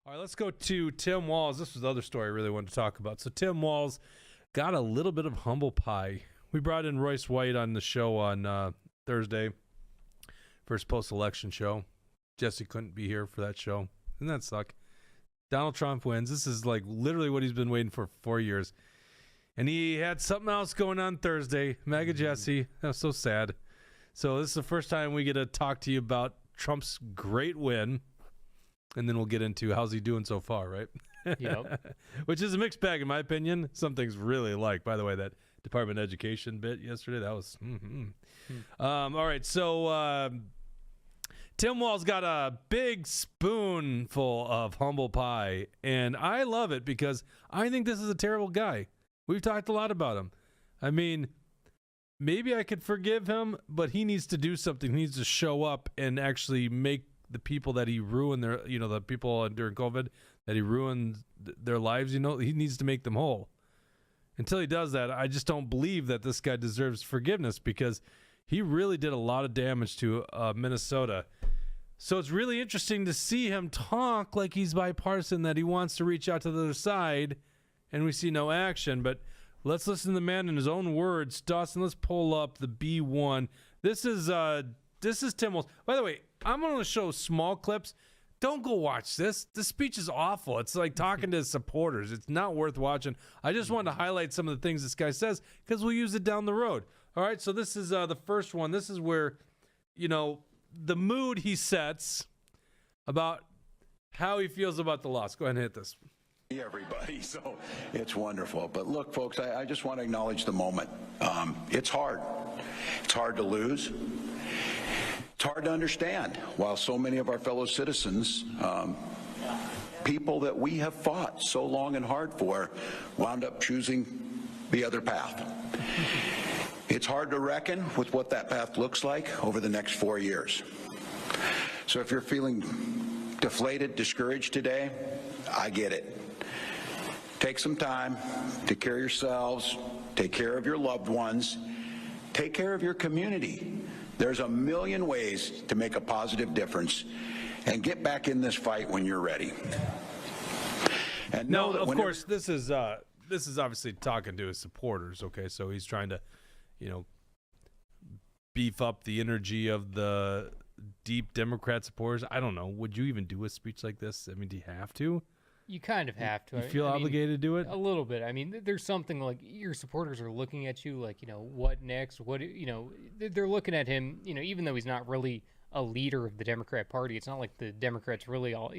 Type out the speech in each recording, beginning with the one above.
All right, let's go to Tim Walz. This was the other story I really wanted to talk about. So Tim Walz got a little bit of humble pie. We brought in Royce White on the show on Thursday, first post-election show. Jesse couldn't be here for that show. Doesn't that suck? Donald Trump wins. This is like literally what he's been waiting for 4 years. And he had something else going on Thursday. MAGA Jesse. That was so sad. So this is the first time we get to talk to you about Trump's great win. And then we'll get into how's he doing so far, right? Yep. Which is a mixed bag, in my opinion. Some things really like. By the way, that Department of Education bit yesterday, that was... all right, so Tim Walz got a big spoonful of humble pie, and I love it because I think this is a terrible guy. We've talked a lot about him. I mean, maybe I could forgive him, but he needs to do something. He needs to show up and actually make the people that he ruined their, the people during COVID that he ruined their lives, he needs to make them whole. Until he does that, I just don't believe that this guy deserves forgiveness because he really did a lot of damage to Minnesota. So it's really interesting to see him talk like he's bipartisan, that he wants to reach out to the other side, and we see no action. But let's listen to the man in his own words. Dawson, let's pull up the B1. This is Tim Walz. By the way, I'm going to show small clips. Don't go watch this. This speech is awful. It's like talking to his supporters. It's not worth watching. I just wanted to highlight some of the things this guy says because we'll use it down the road. All right, so this is the first one. This is where, the mood he sets about how he feels about the loss. Go ahead and hit this. Everybody, so it's wonderful. But look, folks, I just want to acknowledge the moment. It's hard. It's hard to lose. It's hard to understand while so many of our fellow citizens, people that we have fought so long and hard for, wound up choosing the other path. It's hard to reckon with what that path looks like over the next 4 years. So if you're feeling deflated, discouraged today, I get it. Take some time, take care of yourselves, take care of your loved ones, take care of your community. There's a million ways to make a positive difference, and get back in this fight when you're ready. And now, of course, this is obviously talking to his supporters. Okay, so he's trying to, beef up the energy of the deep Democrat supporters. I don't know. Would you even do a speech like this? I mean, do you have to? You kind of have to. You feel obligated to do it? A little bit. I mean, there's something like your supporters are looking at you like, what next? They're looking at him, even though he's not really a leader of the Democrat Party. It's not like the Democrats really all,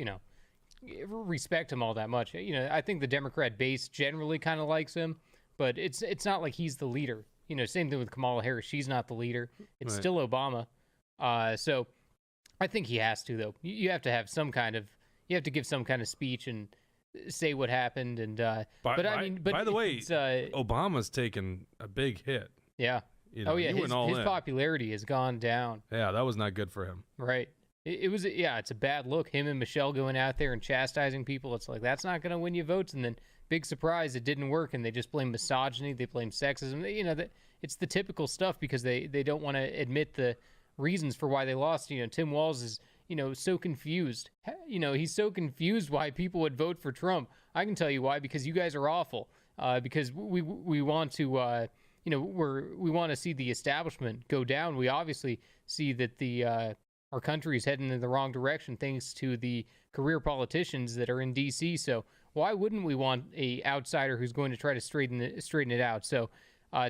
respect him all that much. I think the Democrat base generally kind of likes him, but it's not like he's the leader. Same thing with Kamala Harris. She's not the leader. It's still Obama. So I think he has to, though. You have to have you have to give some kind of speech and say what happened. And by the way, Obama's taken a big hit. Yeah. His popularity has gone down. Yeah, that was not good for him. Right. It's a bad look. Him and Michelle going out there and chastising people. It's like, that's not going to win you votes. And then big surprise, it didn't work. And they just blame misogyny. They blame sexism. It's the typical stuff because they don't want to admit the reasons for why they lost. Tim Walz is, so confused. He's so confused why people would vote for Trump. I can tell you why, because you guys are awful. Because we want to, we want to see the establishment go down. We obviously see that our country is heading in the wrong direction thanks to the career politicians that are in D.C. So why wouldn't we want a outsider who's going to try to straighten it out? So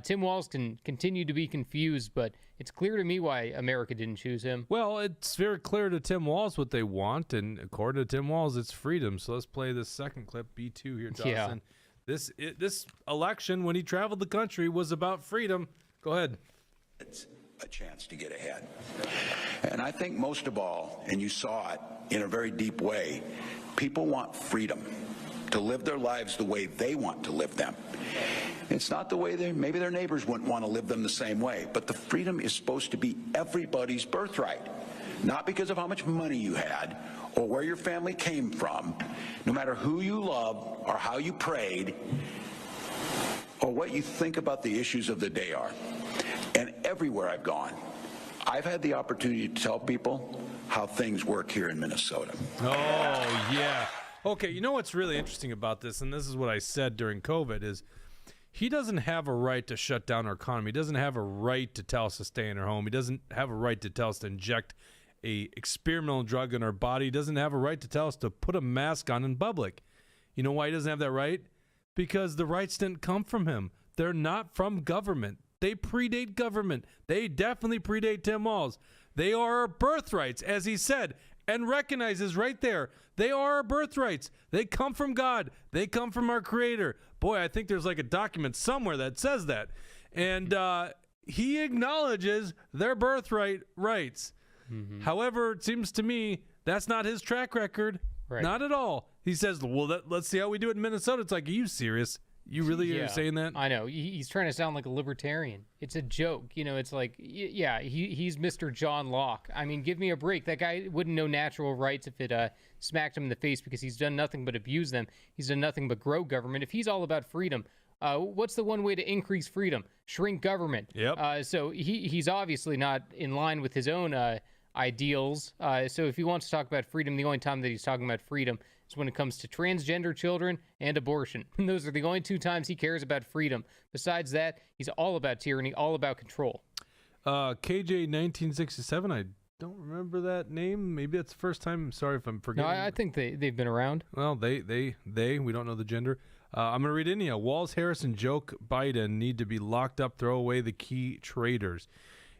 Tim Walz can continue to be confused, but it's clear to me why America didn't choose him. Well, it's very clear to Tim Walz what they want, and according to Tim Walz, it's freedom. So let's play this second clip, B2 here, Dawson. Yeah. This election, when he traveled the country, was about freedom. Go ahead. It's a chance to get ahead. And I think most of all, and you saw it in a very deep way, people want freedom to live their lives the way they want to live them. It's not the way maybe their neighbors wouldn't want to live them the same way, but the freedom is supposed to be everybody's birthright, not because of how much money you had or where your family came from, no matter who you love or how you prayed or what you think about the issues of the day are. And everywhere I've gone, I've had the opportunity to tell people how things work here in Minnesota. Oh, yeah. Okay, you know what's really interesting about this, and this is what I said during COVID, is he doesn't have a right to shut down our economy. He doesn't have a right to tell us to stay in our home. He doesn't have a right to tell us to inject a experimental drug in our body. He doesn't have a right to tell us to put a mask on in public. You know why he doesn't have that right? Because the rights didn't come from him. They're not from government. They predate government. They definitely predate Tim Walz. They are our birthrights, as he said, and recognizes right there. They are our birthrights. They come from God. They come from our Creator. Boy, I think there's like a document somewhere that says that. And he acknowledges their birthright rights. Mm-hmm. However, it seems to me that's not his track record. Right. Not at all. He says, well, let's see how we do it in Minnesota. It's like, are you serious? You really are saying that? I know. He's trying to sound like a libertarian. It's a joke. You know, it's like, yeah, he's Mr. John Locke. I mean, give me a break. That guy wouldn't know natural rights if it smacked him in the face, because he's done nothing but abuse them. He's done nothing but grow government. If he's all about freedom, what's the one way to increase freedom? Shrink government. Yep. So he's obviously not in line with his own ideals. So if he wants to talk about freedom, the only time that he's talking about freedom is when it comes to transgender children and abortion. And those are the only two times he cares about freedom. Besides that, he's all about tyranny, all about control. KJ 1967, I don't remember that name. Maybe that's the first time. I'm sorry if I'm forgetting. No, I think they've been around. Well, they, we don't know the gender. I'm going to read in here. Walz, Harris, and Joe Biden need to be locked up, throw away the key traitors.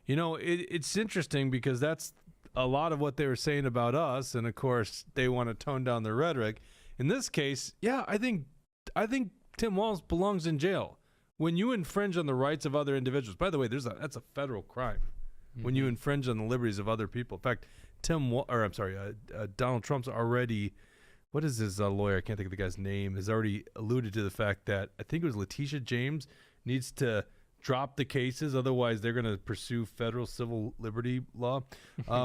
You know, it's interesting because that's a lot of what they were saying about us, and of course they want to tone down their rhetoric. In this case, yeah, I think Tim Walz belongs in jail. When you infringe on the rights of other individuals, by the way, that's a federal crime. Mm-hmm. When you infringe on the liberties of other people. In fact, Donald Trump's already, what is his lawyer? I can't think of the guy's name. Has already alluded to the fact that I think it was Letitia James needs to drop the cases, otherwise they're going to pursue federal civil liberty law.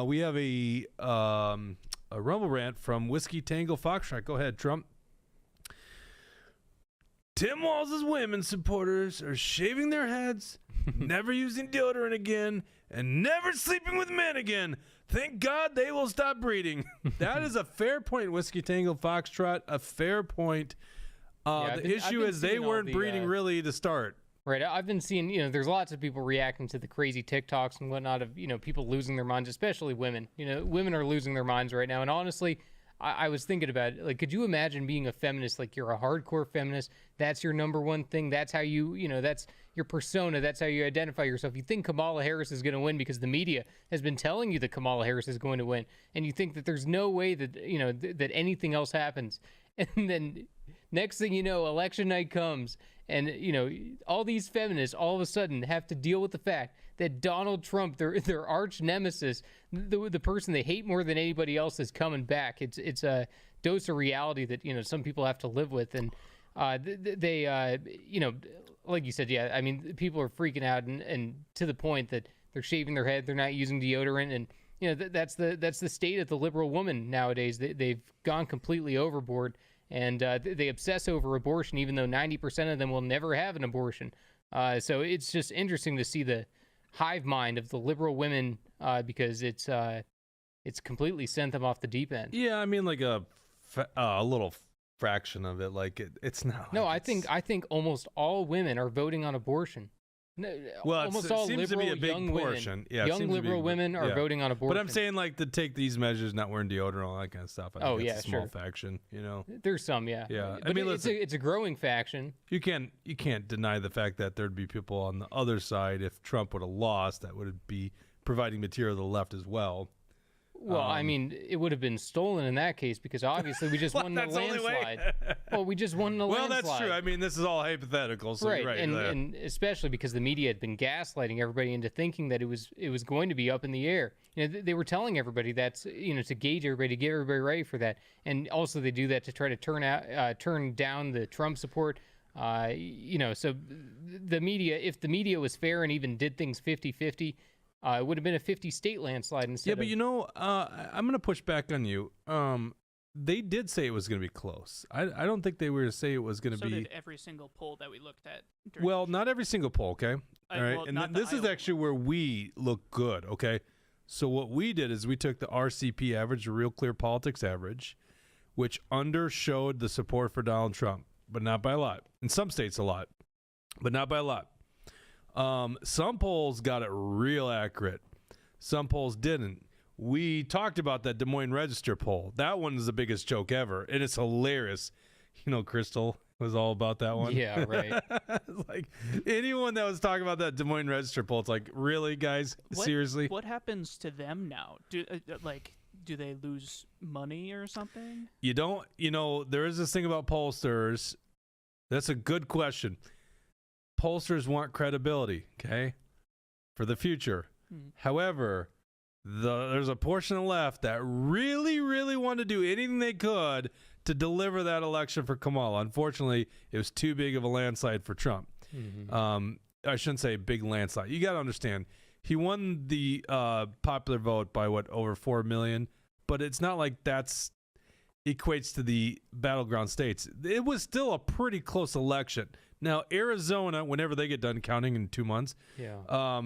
We have a rumble rant from Whiskey Tango Foxtrot. Go ahead, Trump. Tim Walz's women supporters are shaving their heads, never using deodorant again, and never sleeping with men again. Thank God they will stop breeding. That is a fair point, Whiskey Tango Foxtrot. A fair point. The issue is they weren't breeding really to start. Right. I've been seeing, there's lots of people reacting to the crazy TikToks and whatnot of, people losing their minds, especially women. Women are losing their minds right now. And honestly, I was thinking about it. Like, could you imagine being a feminist? Like, you're a hardcore feminist. That's your number one thing. That's how that's your persona. That's how you identify yourself. You think Kamala Harris is going to win because the media has been telling you that Kamala Harris is going to win. And you think that there's no way that, that anything else happens. And then next thing you know, election night comes. And, all these feminists all of a sudden have to deal with the fact that Donald Trump, their arch nemesis, the person they hate more than anybody else, is coming back. It's a dose of reality that, some people have to live with. And they like you said, yeah, I mean, people are freaking out and to the point that they're shaving their head, they're not using deodorant. And, that's the state of the liberal woman nowadays. They've gone completely overboard. And they obsess over abortion, even though 90% of them will never have an abortion. So it's just interesting to see the hive mind of the liberal women because it's completely sent them off the deep end. Yeah, I mean, like a little fraction of it. Like it's not. No, I think almost all women are voting on abortion. No, well, almost it all seems liberal, to be a big young portion. Women, yeah, young liberal women are voting on abortion. But I'm saying, like, to take these measures, not wearing deodorant, all that kind of stuff. I think it's a small faction, There's some, yeah. Yeah, but I mean, it's a growing faction. You can't deny the fact that there'd be people on the other side if Trump would have lost that would be providing material to the left as well. Well, I mean, it would have been stolen in that case because obviously we just won the landslide. Well, we just won the landslide. Well, that's true. I mean, this is all hypothetical. So right, right. And especially because the media had been gaslighting everybody into thinking that it was going to be up in the air. They were telling everybody that's to gauge everybody, to get everybody ready for that. And also they do that to try to turn down the Trump support. So the media, if the media was fair and even did things 50-50. It would have been a 50-state landslide instead. Yeah, but I'm going to push back on you. They did say it was going to be close. I don't think they were to say it was going to be. So did every single poll that we looked at. Well, not every single poll, okay? All right, well, and this is actually where we look good, okay? So what we did is we took the RCP average, the Real Clear Politics average. which undershowed the support for Donald Trump, but not by a lot. In some states, a lot, but not by a lot. Some polls got it real accurate. Some polls didn't. We talked about that Des Moines Register poll. That one is the biggest joke ever, and it's hilarious. You know, Crystal was all about that one. Yeah, right. It's like anyone that was talking about that Des Moines Register poll, it's like, really, guys? Seriously? What happens to them now? Do they lose money or something? There is this thing about pollsters. That's a good question. Pollsters want credibility, okay, for the future. However, there's a portion of the left that really, really want to do anything they could to deliver that election for Kamala. Unfortunately, it was too big of a landslide for Trump. I shouldn't say big landslide. You got to understand, he won the popular vote by over 4 million, but it's not like that's equates to the battleground states. It was still a pretty close election. Now, Arizona, whenever they get done counting in 2 months,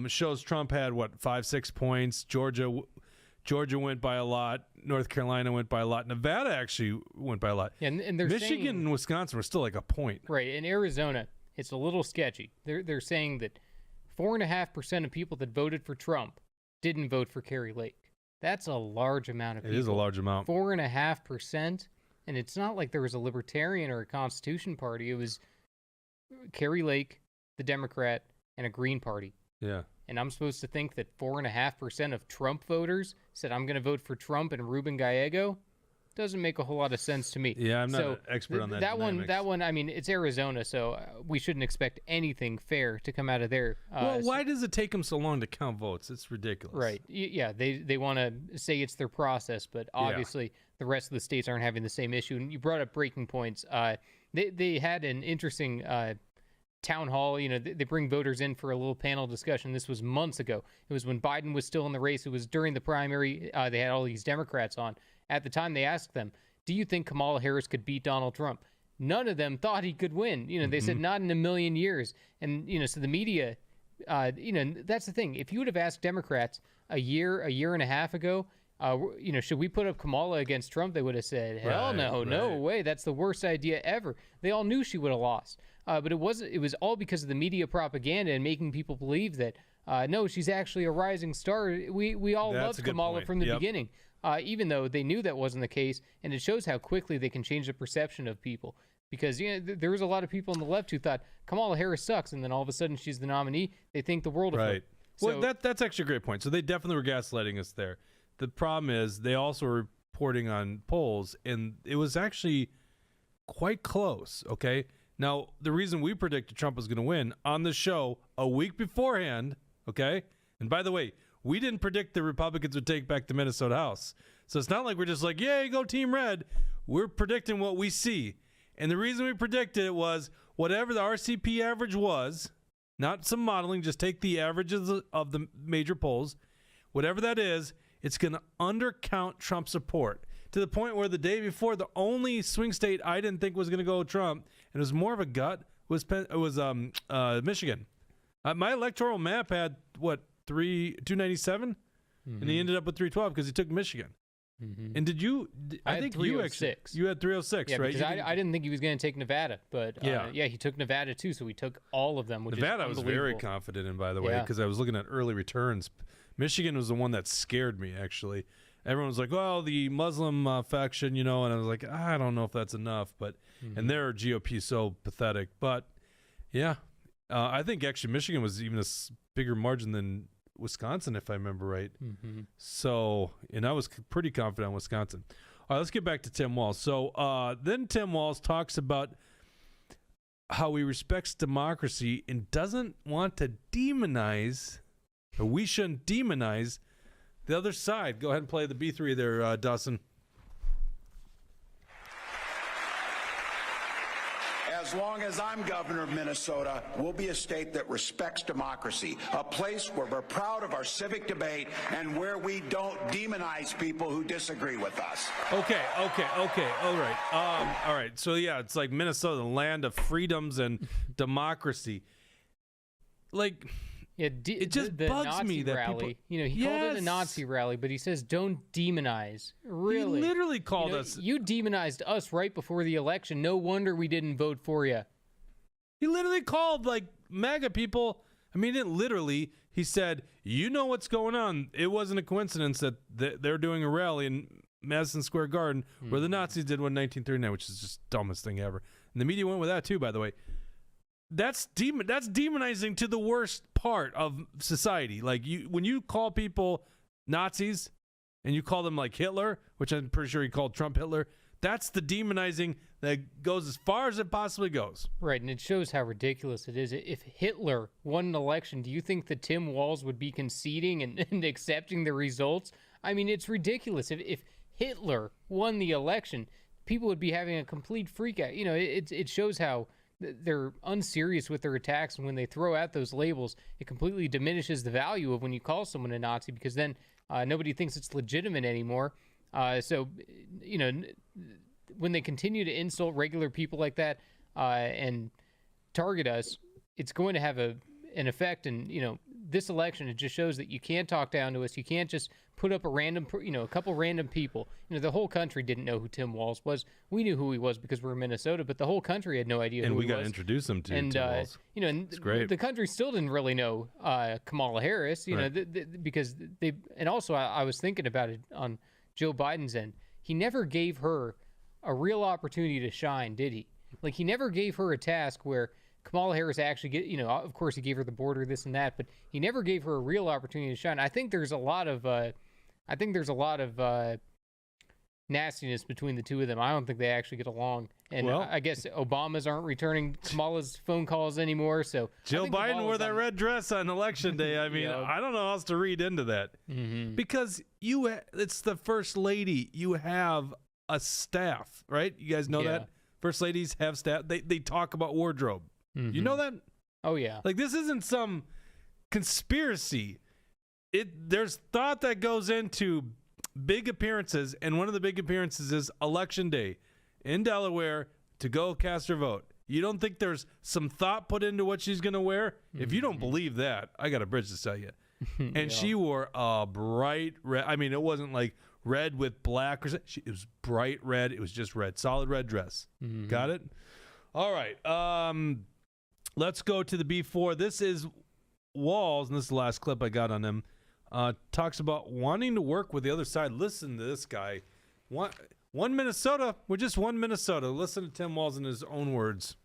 shows Trump had 5-6 points. Georgia went by a lot. North Carolina went by a lot. Nevada actually went by a lot. Yeah, and they're Michigan and Wisconsin were still like a point. Right. In Arizona, it's a little sketchy. They're saying that 4.5% of people that voted for Trump didn't vote for Carrie Lake. That's a large amount of people. It is a large amount. 4.5%. And it's not like there was a Libertarian or a Constitution Party. It was Carrie Lake, the Democrat, and a Green Party. Yeah. And I'm supposed to think that 4.5% of Trump voters said, I'm going to vote for Trump and Ruben Gallego? Doesn't make a whole lot of sense to me. Yeah, I'm not an expert on that. That one, I mean, it's Arizona, so we shouldn't expect anything fair to come out of there. Well, why does it take them so long to count votes? It's ridiculous. Right. Yeah, they want to say it's their process, but obviously the rest of the states aren't having the same issue. And you brought up breaking points. They had an interesting town hall. They bring voters in for a little panel discussion. This was months ago. It was when Biden was still in the race. It was during the primary. They had all these Democrats on. At the time, they asked them, do you think Kamala Harris could beat Donald Trump? None of them thought he could win. They said not in a million years. And, so the media, that's the thing. If you would have asked Democrats a year and a half ago, should we put up Kamala against Trump? They would have said, hell no, no way. That's the worst idea ever. They all knew she would have lost. But it was all because of the media propaganda and making people believe that, no, she's actually a rising star. We all loved Kamala from the beginning, even though they knew that wasn't the case. And it shows how quickly they can change the perception of people. Because there was a lot of people on the left who thought Kamala Harris sucks, and then all of a sudden she's the nominee. They think the world of her. Well, that's actually a great point. So they definitely were gaslighting us there. The problem is they also were reporting on polls, and it was actually quite close, okay? Now, the reason we predicted Trump was going to win on the show a week beforehand, okay? And by the way, we didn't predict the Republicans would take back the Minnesota House. So it's not like we're just like, yay, go Team Red. We're predicting what we see. And the reason we predicted it was whatever the RCP average was, not some modeling, just take the averages of the major polls, whatever that is, it's going to undercount Trump support to the point where the day before, the only swing state I didn't think was going to go Trump, and it was more of a gut, was Michigan. My electoral map had, 297? And he ended up with 312 because he took Michigan. And did you? I think you actually. You had 306, right? Because I didn't think he was going to take Nevada, but he took Nevada too. So he took all of them. Which Nevada, is I was very confident in, by the way, because I was looking at early returns. Michigan was the one that scared me, actually. Everyone was like, "Well, the Muslim faction, and I was like, I don't know if that's enough." But and their GOP is so pathetic. But yeah, I think actually Michigan was even a bigger margin than Wisconsin, if I remember right. So, and I was pretty confident on Wisconsin. All right, let's get back to Tim Walz. So then Tim Walz talks about how he respects democracy and doesn't want to demonize, or we shouldn't demonize, the other side. Go ahead and play the B3 there, Dawson. As long as I'm governor of Minnesota, we'll be a state that respects democracy, a place where we're proud of our civic debate and where we don't demonize people who disagree with us. Okay. All right. So, yeah, it's like Minnesota, the land of freedoms and democracy. Like, Yeah, it just the bugs Nazi me that rally. people. He called it a Nazi rally, but he says don't demonize. Really, He literally called us. You demonized us right before the election. No wonder we didn't vote for you. He literally called like MAGA people. I mean, it literally. He said, "You know what's going on. It wasn't a coincidence that they're doing a rally in Madison Square Garden where the Nazis did one in 1939, which is just the dumbest thing ever." And the media went with that too, by the way. That's demonizing to the worst part of society. Like when you call people Nazis and you call them like Hitler, which I'm pretty sure he called Trump Hitler, that's the demonizing that goes as far as it possibly goes. Right, and it shows how ridiculous it is. If Hitler won an election, do you think that Tim Walz would be conceding and accepting the results? I mean, it's ridiculous. If Hitler won the election, people would be having a complete freak out. It shows how they're unserious with their attacks, and when they throw out those labels, it completely diminishes the value of when you call someone a Nazi, because then nobody thinks it's legitimate anymore. So when they continue to insult regular people like that and target us, it's going to have an effect. And this election, it just shows that you can't talk down to us. You can't just put up a couple random people. The whole country didn't know who Tim Walz was. We knew who he was because we're in Minnesota, but the whole country had no idea who he was. And we got to introduce him to Tim Walz. It's great. The country still didn't really know Kamala Harris, right. Because they, and also I was thinking about it on Joe Biden's end. He never gave her a real opportunity to shine, did he? Like, he never gave her a task where Kamala Harris actually of course he gave her the border, this and that, but he never gave her a real opportunity to shine. I think there's a lot of nastiness between the two of them. I don't think they actually get along. And I guess Obamas aren't returning Kamala's phone calls anymore. So Joe Biden wore that red dress on election day. I mean, I don't know how else to read into that. Because it's the first lady. You have a staff, right? You guys know that? First ladies have staff. They talk about wardrobe. You know that? Oh, yeah. Like, this isn't some conspiracy. There's thought that goes into big appearances, and one of the big appearances is Election Day in Delaware to go cast her vote. You don't think there's some thought put into what she's going to wear? If you don't believe that, I got a bridge to tell you. And she wore a bright red. I mean, it wasn't like red with black. It was bright red. It was just red. Solid red dress. Got it? All right. Let's go to the B4. This is Walz, and this is the last clip I got on him. Talks about wanting to work with the other side. Listen to this guy. One Minnesota. We're just one Minnesota. Listen to Tim Walz in his own words.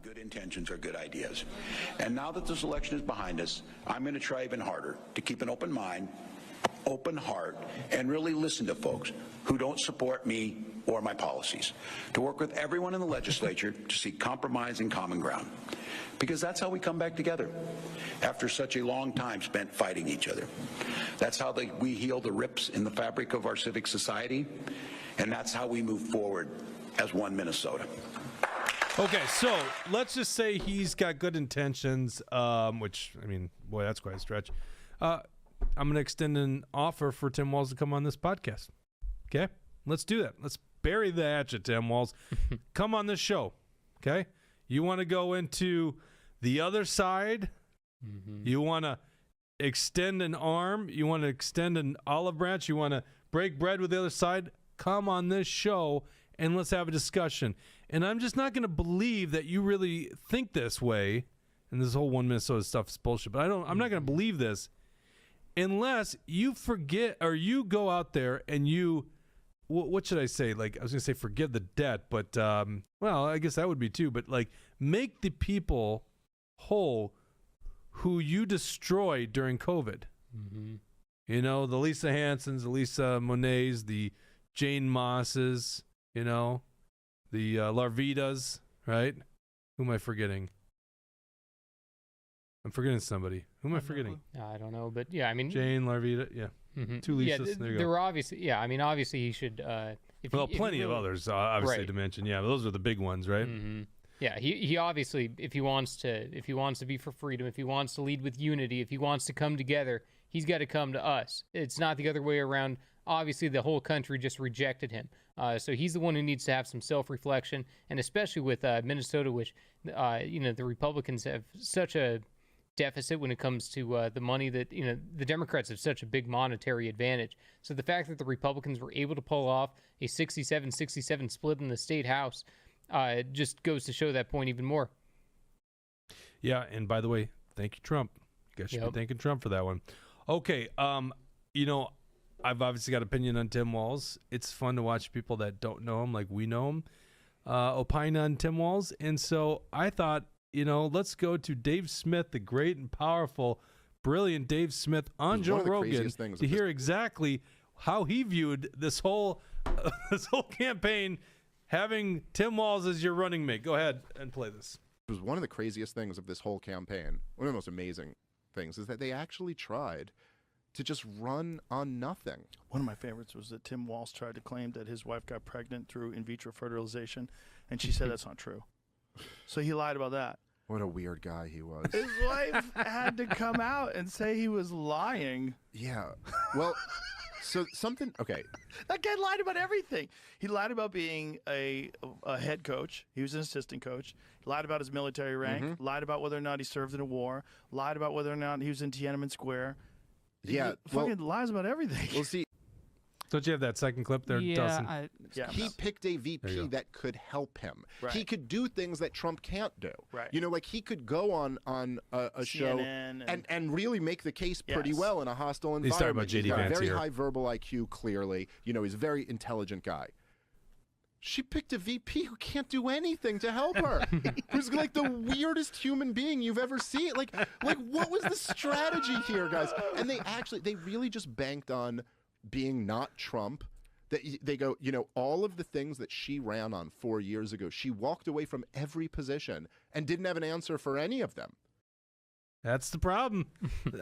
Good intentions are good ideas. And now that this election is behind us, I'm going to try even harder to keep an open mind, open heart, and really listen to folks who don't support me or my policies, to work with everyone in the legislature to seek compromise and common ground. Because that's how we come back together after such a long time spent fighting each other. That's how we heal the rips in the fabric of our civic society, and that's how we move forward as one Minnesota. Okay, so let's just say he's got good intentions, which, I mean, boy, that's quite a stretch. I'm going to extend an offer for Tim Walz to come on this podcast. Okay? Let's do that. Let's bury the hatchet, Tim Walz. Come on this show. Okay? You want to go into the other side? You want to extend an arm? You want to extend an olive branch? You want to break bread with the other side? Come on this show and let's have a discussion. And I'm just not going to believe that you really think this way. And this whole one Minnesota stuff is bullshit. But I'm not going to believe this unless you forget, or you go out there and you, what should I say? Like, I was going to say forgive the debt, but, well, I guess that would be too. But, like, make the people whole who you destroyed during COVID. You know, the Lisa Hansons, the Lisa Monets, the Jane Mosses, you know, the Larvitas, right? Who am I forgetting? I'm forgetting somebody. Who am I forgetting? I don't know, but yeah, I mean, Jane, Larvita, yeah. Two Lisas, yeah, there you there go. were obviously, yeah, I mean, obviously he should, Plenty of others, obviously, Right. to mention. Yeah, but those are the big ones, right? Yeah, he obviously, if he wants to be for freedom, if he wants to lead with unity, if he wants to come together, he's got to come to us. It's not the other way around. Obviously, the whole country just rejected him. So he's the one who needs to have some self-reflection, and especially with Minnesota, which, the Republicans have such a deficit when it comes to the money that, the Democrats have such a big monetary advantage. So the fact that the Republicans were able to pull off a 67-67 split in the state house just goes to show that point even more. Yeah, and by the way, thank you, Trump. You guys should be thanking Trump for that one. Okay, I've obviously got opinion on Tim Walz. It's fun to watch people that don't know him like we know him opine on Tim Walz. And so I thought, let's go to Dave Smith, the great and powerful, brilliant Dave Smith on Joe Rogan to hear exactly how he viewed this whole campaign, having Tim Walz as your running mate. Go ahead and play this. It was one of the craziest things of this whole campaign. One of the most amazing things is that they actually tried to just run on nothing. One of my favorites was that Tim Walz tried to claim that his wife got pregnant through in vitro fertilization, and she said that's not true. So he lied about that. What a weird guy he was. His wife had to come out and say he was lying. Yeah. Well, so something, okay. That guy lied about everything. He lied about being a head coach. He was an assistant coach. He lied about his military rank. Lied about whether or not he served in a war. Lied about whether or not he was in Tiananmen Square. Yeah. Fucking lies about everything. We'll see. Don't you have that second clip there, Dawson? He picked a VP that could help him. Right. He could do things that Trump can't do. Right. Like he could go on a show and really make the case pretty well in a hostile environment. He's talking about J.D. Vance very here. high verbal IQ, clearly. He's a very intelligent guy. She picked a VP who can't do anything to help her. Who's like the weirdest human being you've ever seen. Like what was the strategy here, guys? And they really just banked on being not Trump. That they go, all of the things that she ran on 4 years ago, she walked away from every position and didn't have an answer for any of them. That's the problem.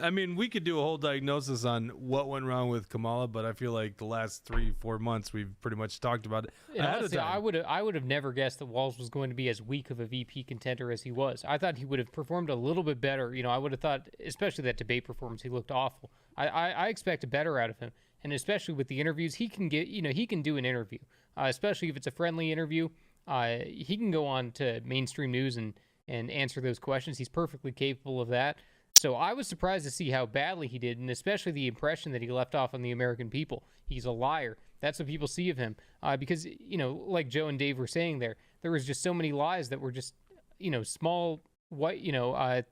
I mean, we could do a whole diagnosis on what went wrong with Kamala, but I feel like the last 3-4 months we've pretty much talked about it ahead of time. I would have never guessed that Walz was going to be as weak of a VP contender as he was. I thought he would have performed a little bit better. I would have thought, especially that debate performance, he looked awful. I expected better out of him, and especially with the interviews, he can get. He can do an interview, especially if it's a friendly interview. He can go on to mainstream news and answer those questions. He's perfectly capable of that. So I was surprised to see how badly he did, and especially the impression that he left off on the American people. He's a liar. That's what people see of him. Because, like Joe and Dave were saying there was just so many lies that were just, small, white,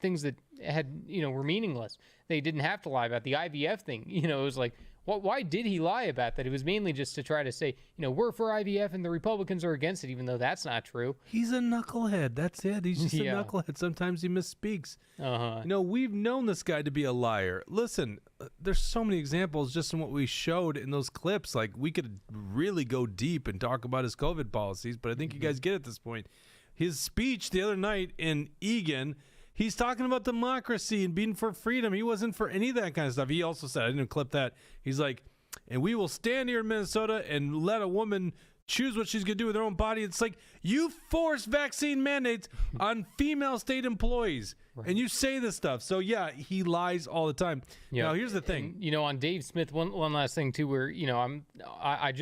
things that had, were meaningless. They didn't have to lie about the IVF thing. It was like, why did he lie about that? It was mainly just to try to say, we're for IVF and the Republicans are against it, even though that's not true. He's a knucklehead. That's it. He's just a knucklehead. Sometimes he misspeaks. We've known this guy to be a liar. Listen, there's so many examples just in what we showed in those clips. Like, we could really go deep and talk about his COVID policies, but I think you guys get at this point. His speech the other night in Egan, he's talking about democracy and being for freedom. He wasn't for any of that kind of stuff. He also said, I didn't clip that, he's like, and we will stand here in Minnesota and let a woman choose what she's going to do with her own body. It's like, you force vaccine mandates on female state employees, and you say this stuff. So, yeah, he lies all the time. Now, here's the thing. And, on Dave Smith, one last thing, too, where, I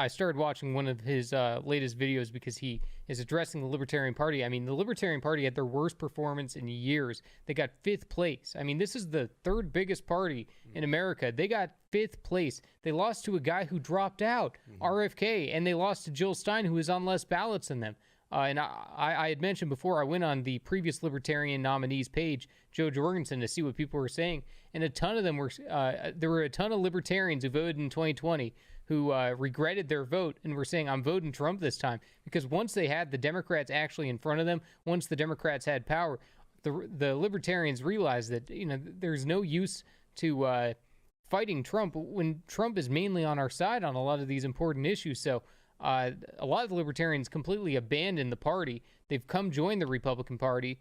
started watching one of his latest videos because he is addressing the Libertarian Party. I mean, the Libertarian Party had their worst performance in years. They got 5th place. I mean, this is the 3rd biggest party in America. They got 5th place. They lost to a guy who dropped out, RFK, and they lost to Jill Stein, who was on less ballots than them. And I had mentioned before, I went on the previous Libertarian nominees page, Joe Jorgensen, to see what people were saying. And a ton of them were, there were a ton of Libertarians who voted in 2020 who regretted their vote and were saying, I'm voting Trump this time. Because once they had the Democrats actually in front of them, once the Democrats had power, the Libertarians realized that, there's no use to fighting Trump when Trump is mainly on our side on a lot of these important issues. So a lot of the Libertarians completely abandoned the party. They've come join the Republican Party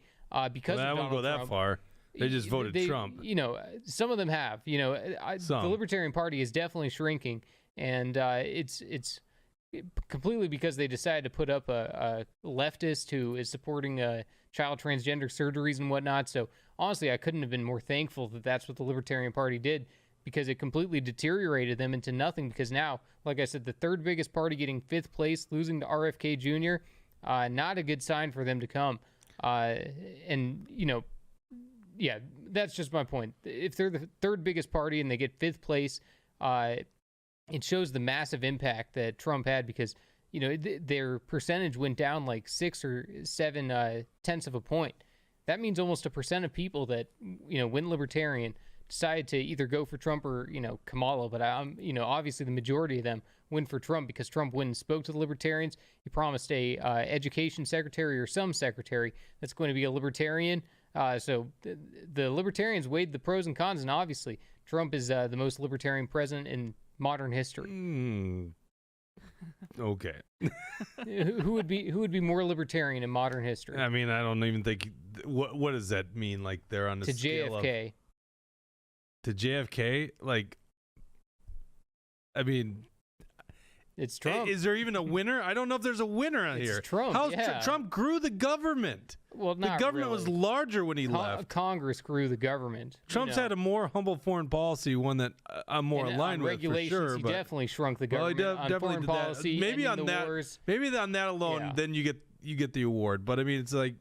because of Donald Trump. I won't go that far. They just voted Trump. Some of them have. The Libertarian Party is definitely shrinking, and it's completely because they decided to put up a leftist who is supporting child transgender surgeries and whatnot. So honestly, I couldn't have been more thankful that that's what the Libertarian Party did, because it completely deteriorated them into nothing. Because now, like I said, the 3rd biggest party getting 5th place, losing to RFK Jr., not a good sign for them to come. that's just my point. If they're the third biggest party and they get fifth place, it shows the massive impact that Trump had because, their percentage went down like 6 or 7 tenths of a point. That means almost 1% of people that, went Libertarian decided to either go for Trump or, Kamala. But, obviously the majority of them went for Trump because Trump went and spoke to the Libertarians. He promised a education secretary or some secretary that's going to be a Libertarian. So the Libertarians weighed the pros and cons, and obviously Trump is the most Libertarian president in modern history. Okay. Who would be more Libertarian in modern history? I mean, I don't even think. What does that mean? Like they're on the To scale JFK. To JFK? Like, I mean, It's Trump. Is there even a winner? I don't know if there's a winner out here. Trump, How's yeah. Trump grew the government? Well, The not government was really. larger when he left. Congress grew the government. Trump's had a more humble foreign policy, one that I'm more And aligned on with for regulations, sure. he But definitely shrunk the well, he government. On definitely foreign did that. policy, Maybe ending on the that. wars. Maybe on that alone, Yeah. then you get the award. But I mean, it's like